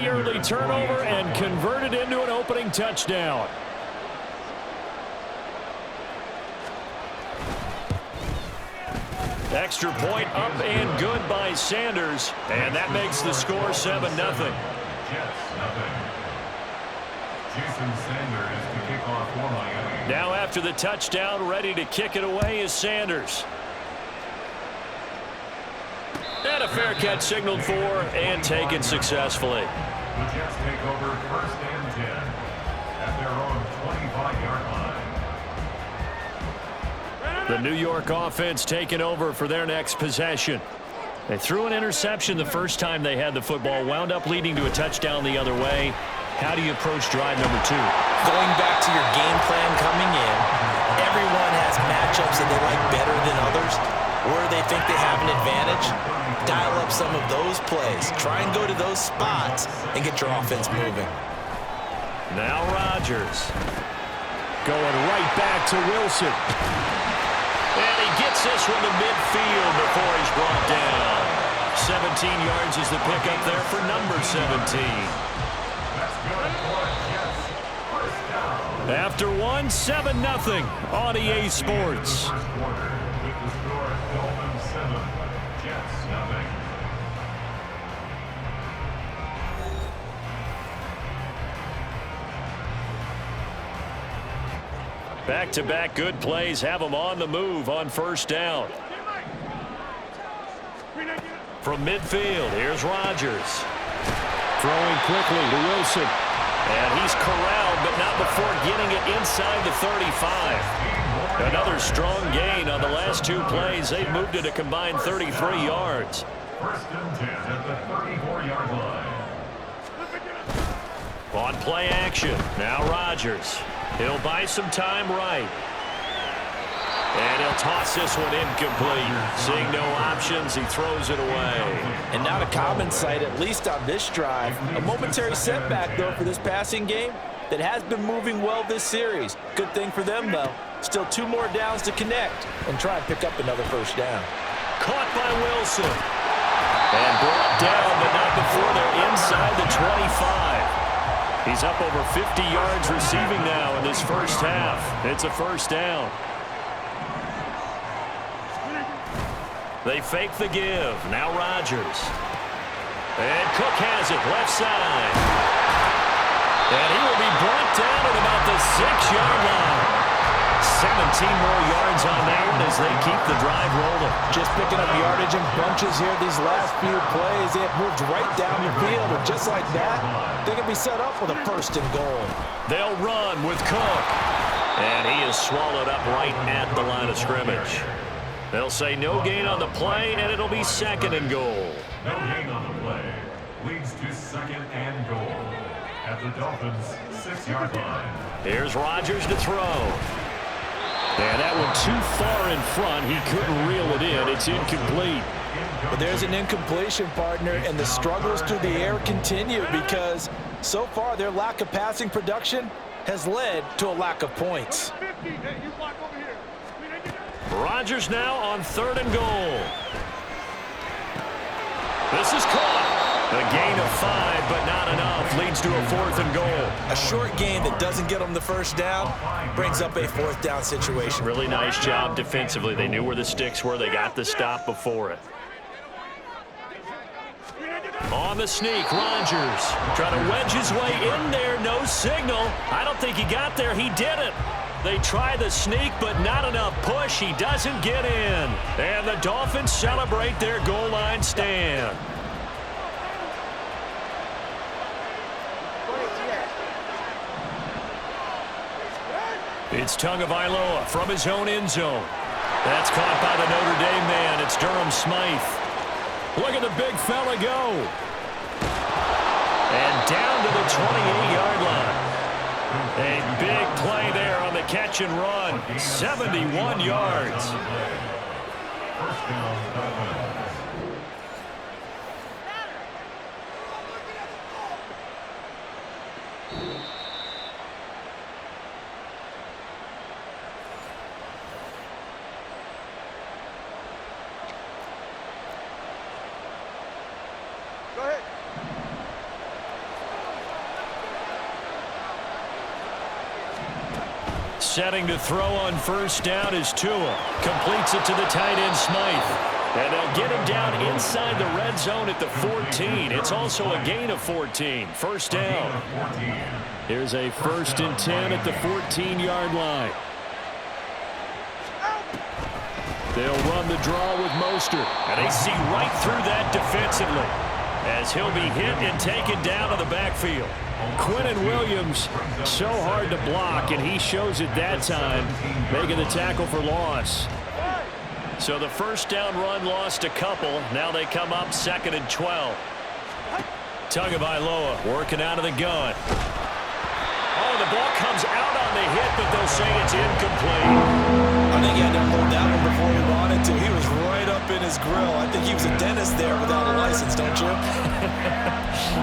Early turnover and converted into an opening touchdown. Extra point up and good by Sanders, and that makes the score 7-0. Now after the touchdown, ready to kick it away is Sanders. And a fair catch signaled for and taken successfully. The Jets take over 1st and 10 at their own 25-yard line. The New York offense taking over for their next possession. They threw an interception the first time they had the football, wound up leading to a touchdown the other way. How do you approach drive number 2? Going back to your game plan coming in, everyone has matchups that they like better than others, or they think they have an advantage. Dial up some of those plays. Try and go to those spots and get your offense moving. Now Rodgers. Going right back to Wilson. And he gets this one to midfield before he's brought down. 17 yards is the pickup there for number 17. After one, 7-0 on EA Sports. Back-to-back good plays have them on the move on first down. From midfield, here's Rodgers. Throwing quickly to Wilson. And he's corralled, but not before getting it inside the 35. Another strong gain on the last 2 plays. They've moved it a combined 33 yards. 1st and 10 at the 34-yard line. On play action, now Rodgers. He'll buy some time right. And he'll toss this one incomplete. Seeing no options, he throws it away. And not a common sight, at least on this drive. A momentary setback, though, for this passing game that has been moving well this series. Good thing for them, though. Still 2 more downs to connect and try and pick up another first down. Caught by Wilson. And brought down, but not before they're inside the 25. He's up over 50 yards receiving now in this first half. It's a first down. They fake the give. Now Rodgers. And Cook has it left side. And he will be brought down at about the 6-yard line. 17 more yards on that one as they keep the drive rolling. Just picking up yardage in bunches here these last few plays. They have moved right down the field, and just like that, they can be set up with a 1st and goal. They'll run with Cook. And he is swallowed up right at the line of scrimmage. They'll say no gain on the play, and it'll be 2nd and goal. No gain on the play. Leads to 2nd and goal at the Dolphins' 6-yard line. Here's Rodgers to throw. And that one too far in front. He couldn't reel it in. It's incomplete. But there's an incompletion, partner, and the struggles through the air continue because so far their lack of passing production has led to a lack of points. Rodgers now on 3rd and goal. This is caught. A gain of 5, but not enough. Leads to a 4th and goal. A short gain that doesn't get them the first down brings up a 4th down situation. Really nice job defensively. They knew where the sticks were. They got the stop before it. On the sneak, Rodgers trying to wedge his way in there. No signal. I don't think he got there. He didn't. They try the sneak, but not enough push. He doesn't get in. And the Dolphins celebrate their goal line stand. It's Tagovailoa from his own end zone. That's caught by the Notre Dame man. It's Durham Smythe. Look at the big fella go. And down to the 28-yard line. A big play there on the catch and run. 71 yards. First down, Dolphins. Setting to throw on first down is Tua. Completes it to the tight end, Smythe. And they'll get him down inside the red zone at the 14. It's also a gain of 14. First down. Here's a 1st and 10 at the 14-yard line. They'll run the draw with Mostert. And they see right through that defensively, as he'll be hit and taken down to the backfield. Quinnen Williams, so hard to block, and he shows it that time, making the tackle for loss. So the first down run lost a couple. Now they come up 2nd and 12. Tagovailoa working out of the gun. Oh, the ball comes out on the hit, but they'll say it's incomplete. I think he had to hold that one before he wanted to. He was right up in his grill. I think he was a dentist there without a license, don't you?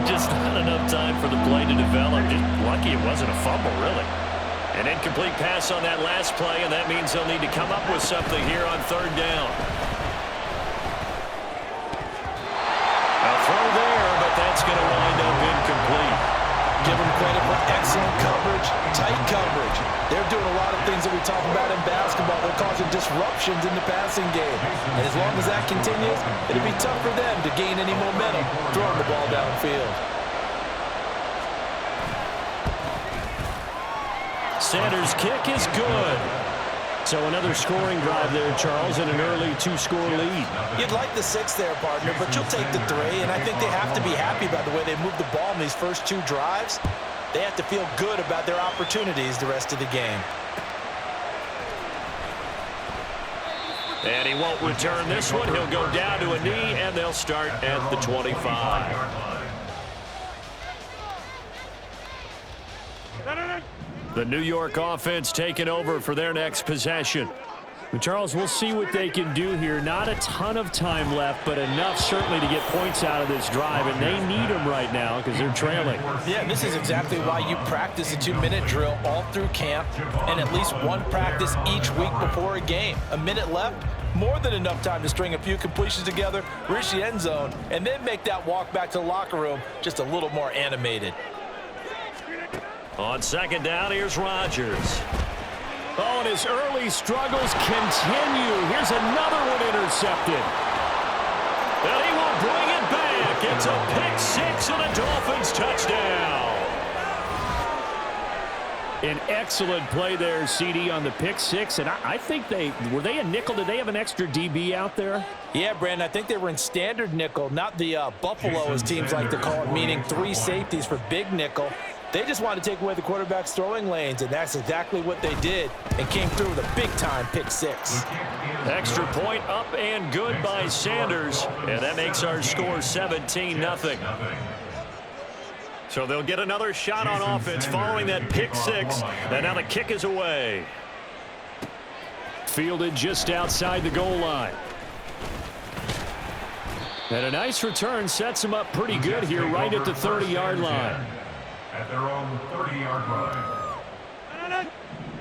Just not enough time for the play to develop. Just lucky it wasn't a fumble, really. An incomplete pass on that last play, and that means they'll need to come up with something here on 3rd down. A throw there, but that's going to wind up incomplete. Give them credit for excellent coverage, tight coverage. They're doing a lot of things that we talk about in basketball. They're causing disruptions in the passing game. And as long as that continues, it'll be tough for them to gain any momentum throwing the ball downfield. Sanders' kick is good. So another scoring drive there, Charles, and an early 2-score lead. You'd like the 6 there, partner, but you'll take the 3, and I think they have to be happy about the way they moved the ball in these first 2 drives. They have to feel good about their opportunities the rest of the game. And he won't return this one. He'll go down to a knee, and they'll start at the 25. The New York offense taking over for their next possession. Charles, we'll see what they can do here. Not a ton of time left, but enough certainly to get points out of this drive, and they need them right now because they're trailing. Yeah, and this is exactly why you practice a 2-minute drill all through camp and at least one practice each week before a game. A minute left, more than enough time to string a few completions together, reach the end zone, and then make that walk back to the locker room just a little more animated. On 2nd down, here's Rodgers. Oh, and his early struggles continue. Here's another one intercepted. And he will bring it back. It's a pick 6 and a Dolphins touchdown. An excellent play there, CD, on the pick 6. And I think were they a nickel? Did they have an extra DB out there? Yeah, Brandon, I think they were in standard nickel, not the Buffalo, as teams like to call it, meaning 3 safeties for big nickel. They just wanted to take away the quarterback's throwing lanes, and that's exactly what they did and came through with a big-time pick 6. Extra point up and good by Sanders, and that makes our score 17-0. So they'll get another shot on offense following that pick 6, and now the kick is away. Fielded just outside the goal line. And a nice return sets him up pretty good here right at the 30-yard line. At their own 30-yard line.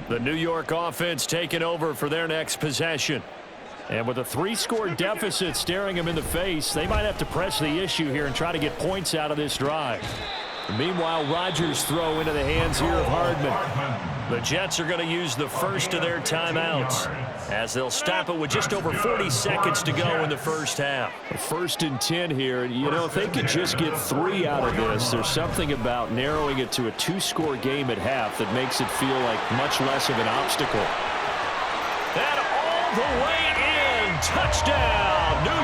The New York offense taking over for their next possession. And with a 3-score deficit staring them in the face, they might have to press the issue here and try to get points out of this drive. Meanwhile, Rodgers' throw into the hands here of Hardman. The Jets are going to use the first of their timeouts as they'll stop it with just over 40 seconds to go in the first half. 1st and 10 here. You know, if they could just get 3 out of this, there's something about narrowing it to a 2-score game at half that makes it feel like much less of an obstacle. And all the way in. Touchdown, New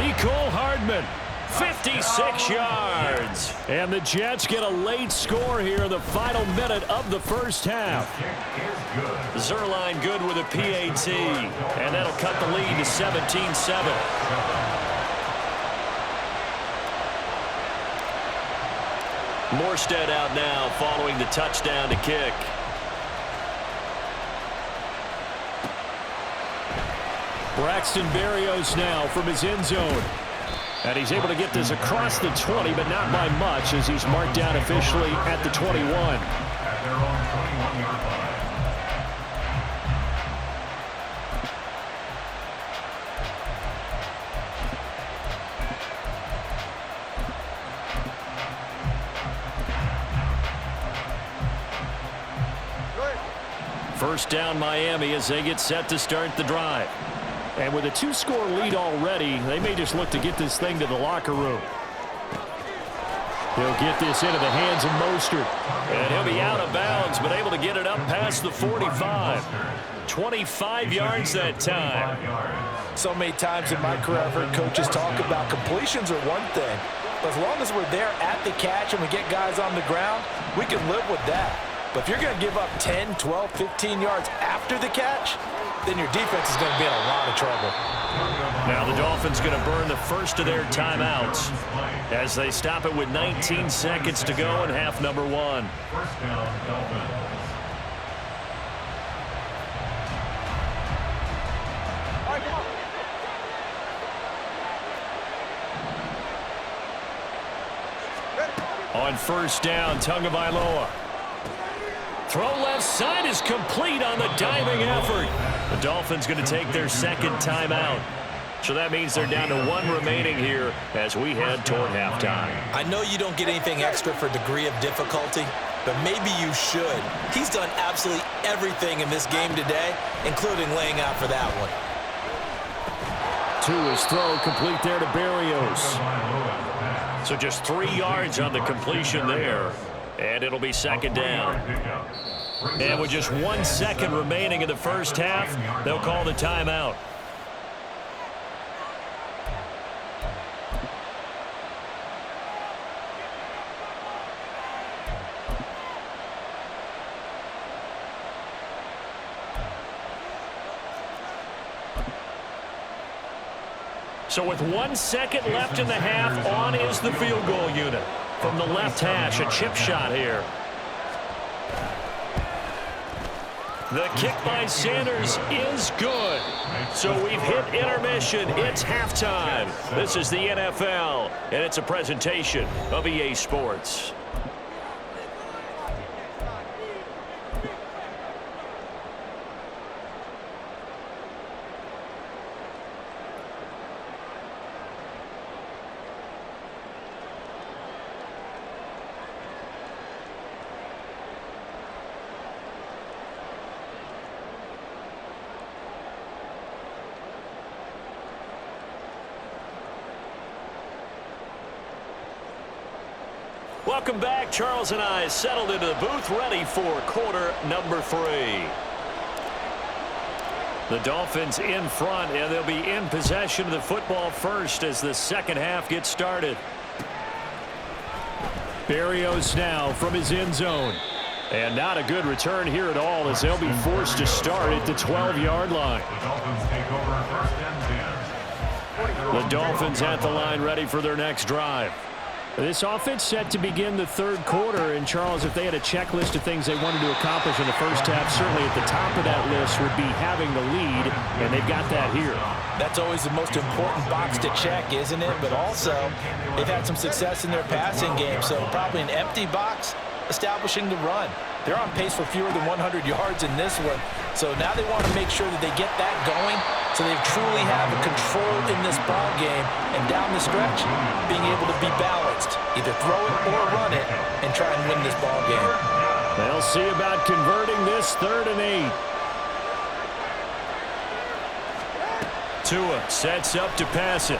York. Mecole Hardman. 56 yards. And the Jets get a late score here in the final minute of the first half. Zerline good with a PAT. And that'll cut the lead to 17-7. Morstead out now following the touchdown to kick. Braxton Berrios now from his end zone. And he's able to get this across the 20, but not by much, as he's marked down officially at the 21. At their own 21-yard line. First down Miami as they get set to start the drive. And with a 2-score lead already, they may just look to get this thing to the locker room. He'll get this into the hands of Mostert. And he'll be out of bounds, but able to get it up past the 45. 25 yards that time. So many times in my career I've heard coaches talk about completions are one thing. But as long as we're there at the catch and we get guys on the ground, we can live with that. But if you're going to give up 10, 12, 15 yards after the catch, then your defense is going to be in a lot of trouble. Now the Dolphins going to burn the first of their timeouts as they stop it with 19 seconds to go in half number 1. First down, Dolphins. On first down, Tagovailoa. Throw left side is complete on the diving effort. The Dolphins going to take their second timeout. So that means they're down to 1 remaining here as we head toward halftime. I know you don't get anything extra for degree of difficulty, but maybe you should. He's done absolutely everything in this game today, including laying out for that one. To his throw, complete there to Berrios. So just 3 yards on the completion there. And it'll be second down. And with just 1 second remaining in the first half, they'll call the timeout. So with 1 second left in the half, on is the field goal unit. From the left hash, a chip shot here. The kick by Sanders is good. So we've hit intermission. It's halftime. This is the NFL, and it's a presentation of EA Sports. Welcome back. Charles and I settled into the booth, ready for quarter number 3. The Dolphins in front, and they'll be in possession of the football first as the second half gets started. Berrios now from his end zone. And not a good return here at all as they'll be forced to start at the 12-yard line. The Dolphins take over first and 10. The Dolphins at the line ready for their next drive. This offense set to begin the third quarter, and Charles, if they had a checklist of things they wanted to accomplish in the first half, certainly at the top of that list would be having the lead, and they've got that here. That's always the most important box to check, isn't it? But also, they've had some success in their passing game, so probably an empty box establishing the run. They're on pace for fewer than 100 yards in this one, so now they want to make sure that they get that going so they truly have a control in this ball game, and down the stretch, being able to be balanced, either throw it or run it, and try and win this ball game. They'll see about converting this 3rd and 8. Tua sets up to pass it.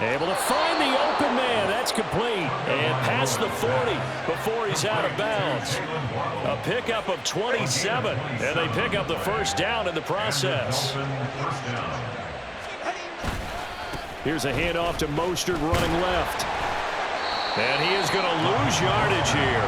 Able to find the open man. That's complete. And past the 40 before he's out of bounds. A pickup of 27. And they pick up the first down in the process. Here's a handoff to Mostert running left. And he is going to lose yardage here.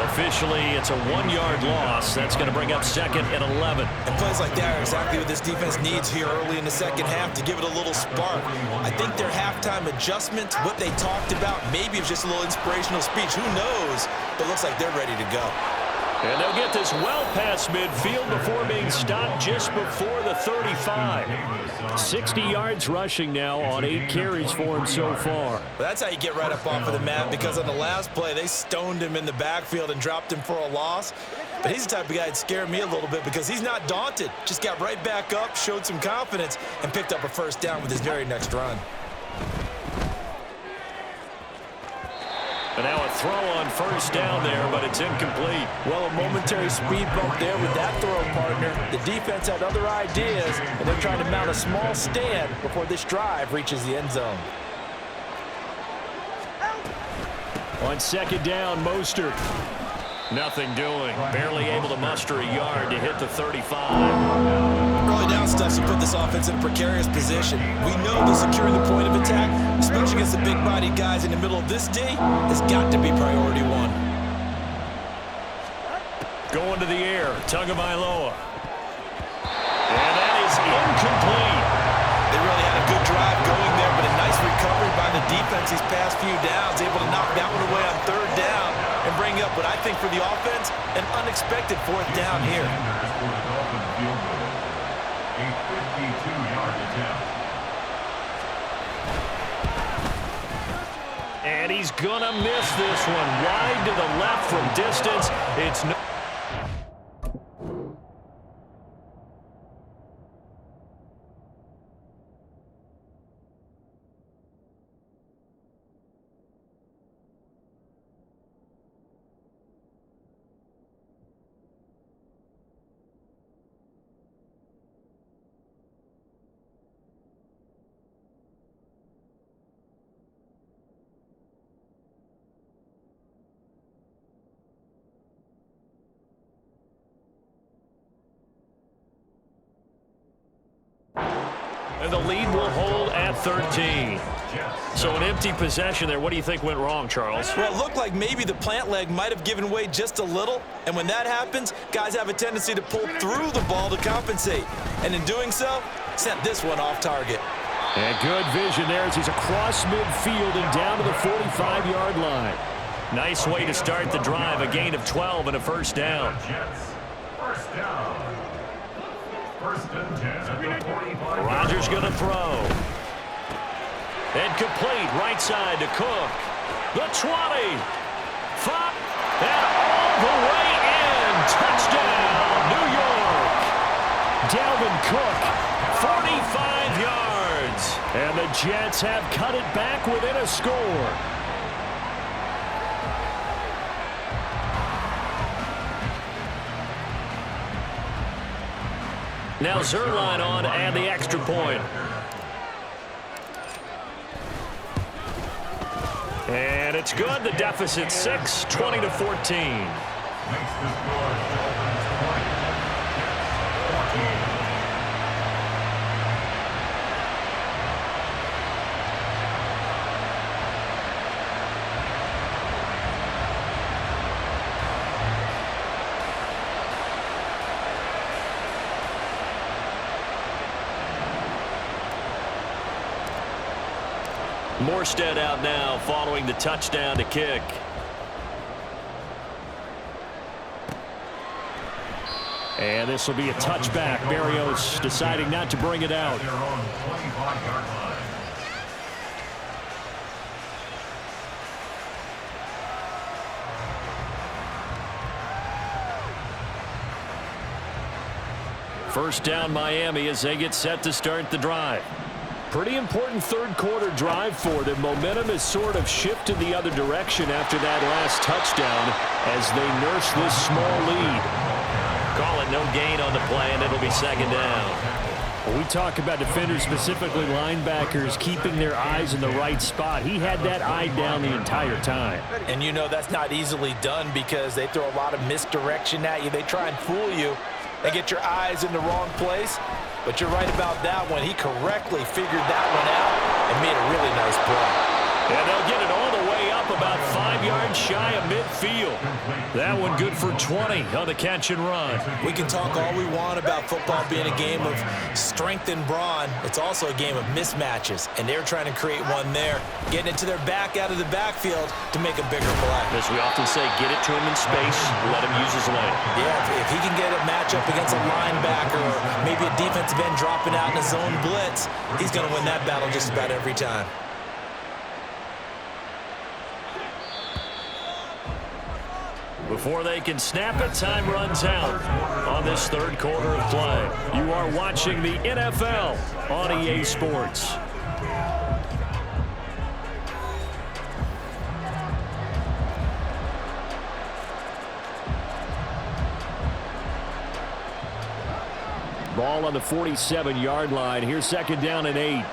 Officially, it's a 1-yard loss. That's going to bring up second and 11. And plays like that are exactly what this defense needs here early in the second half to give it a little spark. I think their halftime adjustments, what they talked about, maybe it's just a little inspirational speech. Who knows? But it looks like they're ready to go. And they'll get this well past midfield before being stopped just before the 35. 60 yards rushing now on 8 carries for him so far. Well, that's how you get right up off of the mat, because on the last play, they stoned him in the backfield and dropped him for a loss. But he's the type of guy that scared me a little bit because he's not daunted. Just got right back up, showed some confidence, and picked up a first down with his very next run. And now a throw on first down there, but it's incomplete. Well, a momentary speed bump there with that throw, partner. The defense had other ideas, and they're trying to mount a small stand before this drive reaches the end zone. On second down, Mostert. Nothing doing. Barely able to muster a yard to hit the 35. Early down stuffs will put this offense in a precarious position. We know that securing the point of attack, especially against the big-bodied guys in the middle of this D, has got to be priority one. Going to the air, Tagovailoa. And that is incomplete. They really had a good drive going there, but a nice recovery by the defense these past few downs, able to knock that one away on third down and bring up what I think for the offense, an unexpected fourth down here. A 52-yard attempt. And he's going to miss this one. Wide to the left from distance. It's no... And the lead will hold at 13. So an empty possession there. What do you think went wrong, Charles? Well, it looked like maybe the plant leg might have given way just a little. And when that happens, guys have a tendency to pull through the ball to compensate. And in doing so, sent this one off target. And good vision there as he's across midfield and down to the 45-yard line. Nice way to start the drive. A gain of 12 and a first down. First down. First and 10 at the 45. Rodgers going to throw. And complete right side to Cook. The 20. 5. And all the way in. Touchdown, New York. Dalvin Cook, 45 yards. And the Jets have cut it back within a score. Now Zerline on and the extra point. And it's good. The deficit 6, 20-14. Makes the score Dolphins 20. Morstead out now following the touchdown to kick. And this will be a touchback. Berrios deciding not to bring it out. Their own 25-yard line. First down Miami as they get set to start the drive. Pretty important third quarter drive for them. Momentum has sort of shifted the other direction after that last touchdown as they nurse this small lead. Call it no gain on the play, and it'll be second down. Well, we talk about defenders, specifically linebackers, keeping their eyes in the right spot. He had that eye down the entire time. And you know that's not easily done because they throw a lot of misdirection at you. They try and fool you and get your eyes in the wrong place. But you're right about that one. He correctly figured that one out and made a really nice play. And they'll get it all the way up about 5 yards shy of midfield. That one good for 20 on the catch and run. We can talk all we want about football being a game of strength and brawn. It's also a game of mismatches, and they're trying to create one there, getting it to their back out of the backfield to make a bigger play. As we often say, get it to him in space, let him use his leg. Yeah, if he can get a matchup against a linebacker or maybe a defensive end dropping out in a zone blitz, he's going to win that battle just about every time. Before they can snap it, time runs out on this third quarter of play. You are watching the NFL on EA Sports. Ball on the 47-yard line. Here's second down and 8.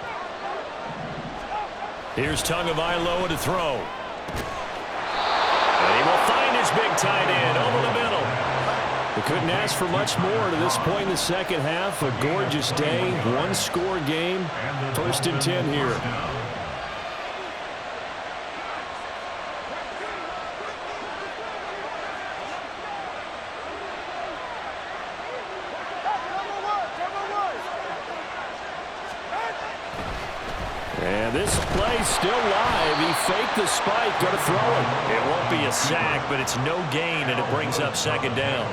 Here's Tagovailoa to throw. And he will find his big tight end over the middle. They couldn't ask for much more to this point in the second half. A gorgeous day, one-score game. First and 10 here. And this play's still live. He faked the spike, going to throw it. It won't be a sack, but it's no gain, and it brings up second down.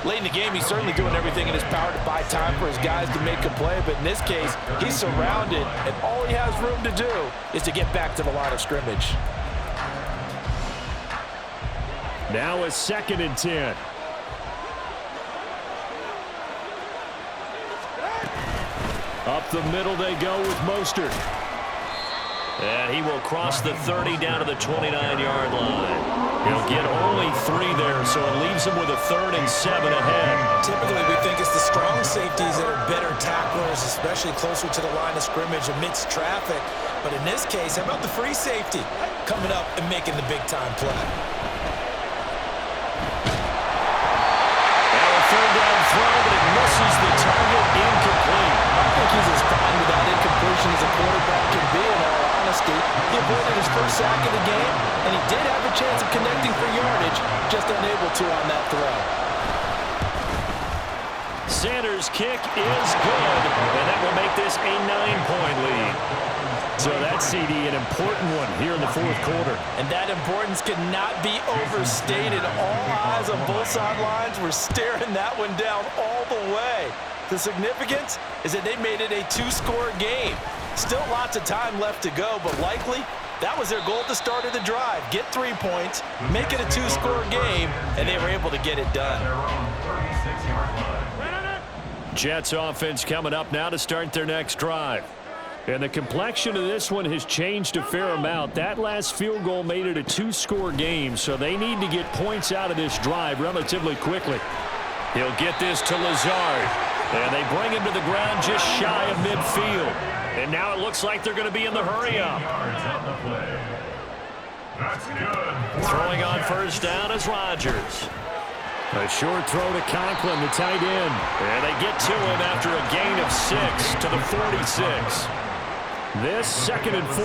Late in the game, he's certainly doing everything in his power to buy time for his guys to make a play, but in this case, he's surrounded, and all he has room to do is to get back to the line of scrimmage. Now a second and 10. Up the middle they go with Mostert. And he will cross the 30 down to the 29-yard line. He'll get only 3 there, so it leaves him with a 3rd and 7 ahead. Typically, we think it's the strong safeties that are better tacklers, especially closer to the line of scrimmage amidst traffic. But in this case, how about the free safety coming up and making the big-time play? Now a 3rd down throw, but it misses the target, incomplete. I think he's as fine with that incompletion as a quarterback can be, in all honesty. He avoided his first sack of the game, and he did have a chance of connecting for yardage, just unable to on that throw. Sanders' kick is good, and that will make this a 9-point lead. So that CD, an important one here in the fourth quarter. And that importance cannot be overstated. All eyes on both sidelines were staring that one down all the way. The significance is that they made it a 2-score game. Still lots of time left to go, but likely that was their goal at the start of the drive. Get 3 points, make it a 2-score game, and they were able to get it done. Jets offense coming up now to start their next drive. And the complexion of this one has changed a fair amount. That last field goal made it a 2-score game, so they need to get points out of this drive relatively quickly. He'll get this to Lazard, and they bring him to the ground just shy of midfield. And now it looks like they're going to be in the hurry-up. Throwing on first down is Rodgers. A short throw to Conklin, the tight end. And they get to him after a gain of 6 to the 46. This 2nd and 4.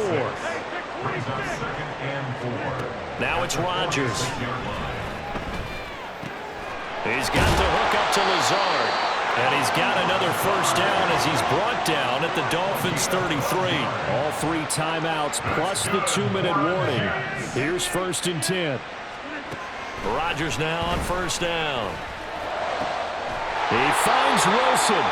Now it's Rodgers. He's got the hook up to Lazard. And he's got another first down as he's brought down at the Dolphins' 33. All 3 timeouts plus the 2-minute warning. Here's 1st and 10. Rodgers now on first down. He finds Wilson.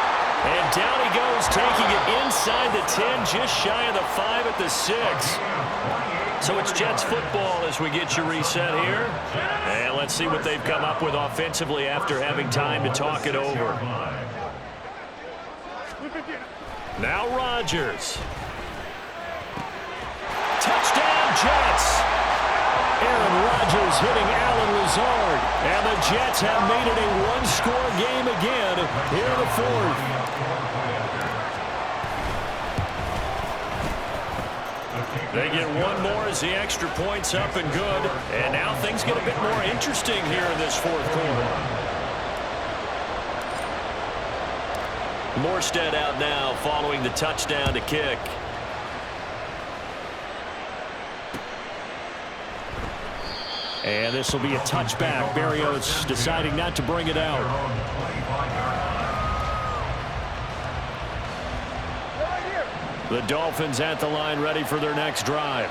And down he goes, taking it inside the 10, just shy of the 5 at the 6. So it's Jets football as we get you reset here. And let's see what they've come up with offensively after having time to talk it over. Now Rodgers. Touchdown Jets. Aaron Rodgers hitting Allen Lazard. And the Jets have made it a 1-score game again here in the 4th. They get one more as the extra point's up and good. And now things get a bit more interesting here in this 4th quarter. Morstead out now following the touchdown to kick. And this will be a touchback. Berrios deciding not to bring it out. The Dolphins at the line ready for their next drive.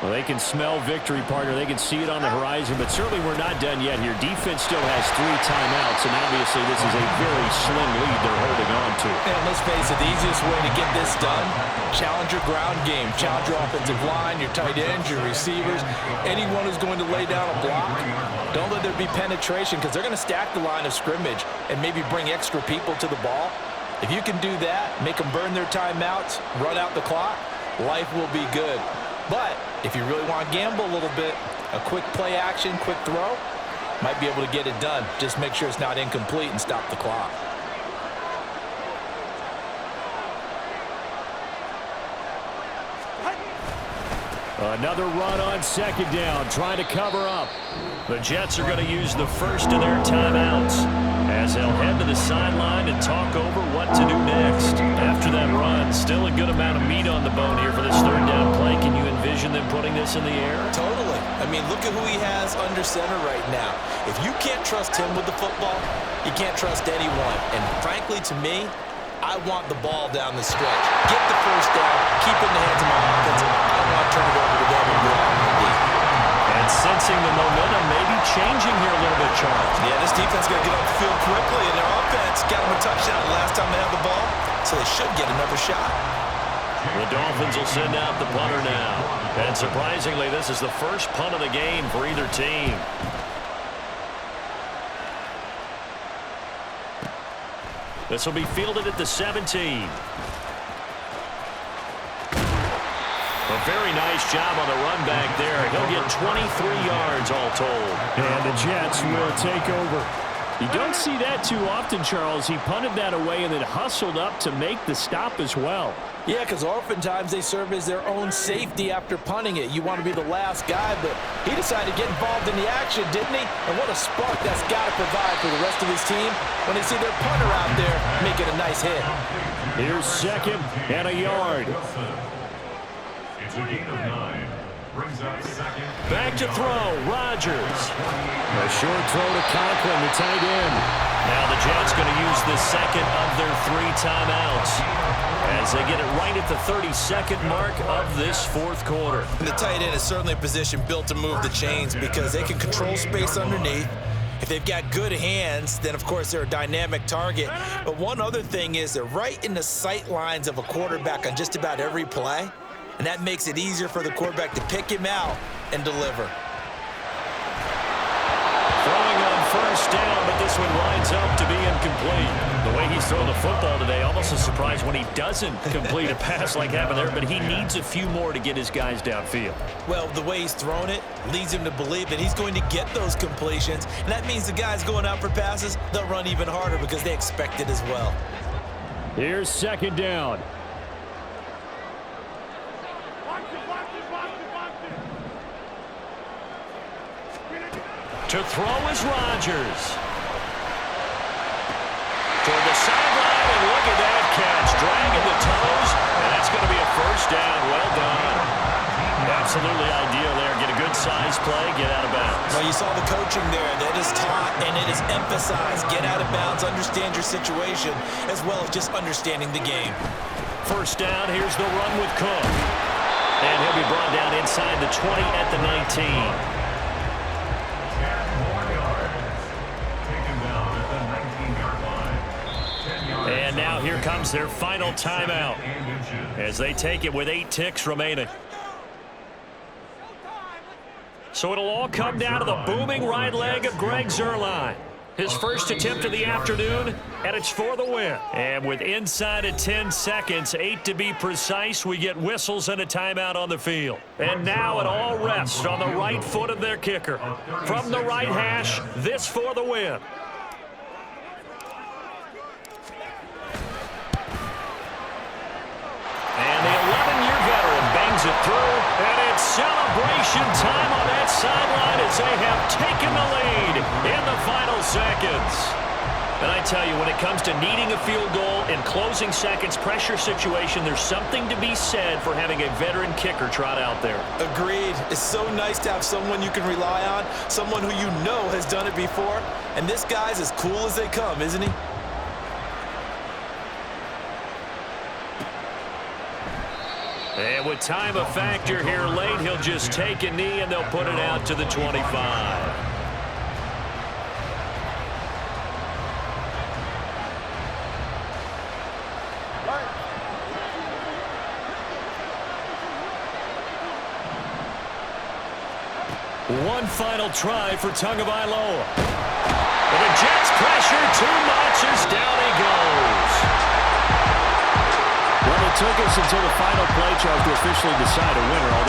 Well, they can smell victory, partner. They can see it on the horizon, but certainly we're not done yet here. Defense still has 3 timeouts, and obviously this is a very slim lead they're holding on to. And let's face it, the easiest way to get this done, challenge your ground game. Challenge your offensive line, your tight ends, your receivers, anyone who's going to lay down a block. Don't let there be penetration because they're going to stack the line of scrimmage and maybe bring extra people to the ball. If you can do that, make them burn their timeouts, run out the clock, life will be good. But if you really want to gamble a little bit, a quick play action, quick throw, might be able to get it done. Just make sure it's not incomplete and stop the clock. Another run on second down, trying to cover up. The Jets are going to use the first of their timeouts as they'll head to the sideline and talk over what to do next. After that run, still a good amount of meat on the bone here for this third down play. Can you envision them putting this in the air? Totally. I mean, look at who he has under center right now. If you can't trust him with the football, you can't trust anyone. And frankly, to me, I want the ball down the stretch. Get the first down, keep it in the hands of my offense. I don't want to turn it over to them and go out on the deep. And sensing the momentum maybe changing here a little bit, Charles. Yeah, this defense got to get off the field quickly, and their offense got them a touchdown last time they had the ball, so they should get another shot. The Dolphins will send out the punter now. And surprisingly, this is the first punt of the game for either team. This will be fielded at the 17. A very nice job on the run back there. He'll get 23 yards all told. And the Jets will take over. You don't see that too often, Charles. He punted that away and then hustled up to make the stop as well. Yeah, because oftentimes they serve as their own safety after punting it. You want to be the last guy, but he decided to get involved in the action, didn't he? And what a spark that's got to provide for the rest of his team when they see their punter out there making a nice hit. Here's second and a yard. It's a gain of 9. Brings up second. Back to throw, Rodgers. A short throw to Conklin, the tight end. Now the Jets going to use the second of their 3 timeouts as they get it right at the 32nd mark of this fourth quarter. The tight end is certainly a position built to move the chains because they can control space underneath. If they've got good hands, then of course they're a dynamic target. But one other thing is they're right in the sight lines of a quarterback on just about every play. And that makes it easier for the quarterback to pick him out and deliver. Throwing on first down, but this one lines up to be incomplete. The way he's throwing the football today, almost a surprise when he doesn't complete a pass like happened there, but he needs a few more to get his guys downfield. Well, the way he's thrown it leads him to believe that he's going to get those completions. And that means the guys going out for passes, they'll run even harder because they expect it as well. Here's second down. To throw is Rodgers. Toward the sideline, and look at that catch. Dragging the toes, and that's going to be a first down. Well done. Absolutely ideal there. Get a good size play, get out of bounds. Well, you saw the coaching there. That is taught and it is emphasized. Get out of bounds, understand your situation, as well as just understanding the game. First down, here's the run with Cook. And he'll be brought down inside the 20 at the 19. And now here comes their final timeout as they take it with 8 ticks remaining. So it'll all come down to the booming right leg of Greg Zuerlein. His first attempt of the afternoon, and it's for the win. And with inside of 10 seconds, 8 to be precise, we get whistles and a timeout on the field. And now it all rests on the right foot of their kicker. From the right hash, this for the win. And the 11-year veteran bangs it through, and it's celebration time on that sideline as they have taken the lead in the final seconds. And I tell you, when it comes to needing a field goal in closing seconds pressure situation, there's something to be said for having a veteran kicker trot out there. Agreed. It's so nice to have someone you can rely on, someone who you know has done it before. And this guy's as cool as they come, isn't he? And with time a factor here late, he'll just take a knee and they'll put it out to the 25. One final try for Tagovailoa. And the Jets pressure too much as down he goes. Well, it took us until the final play, Charles, to officially decide a winner.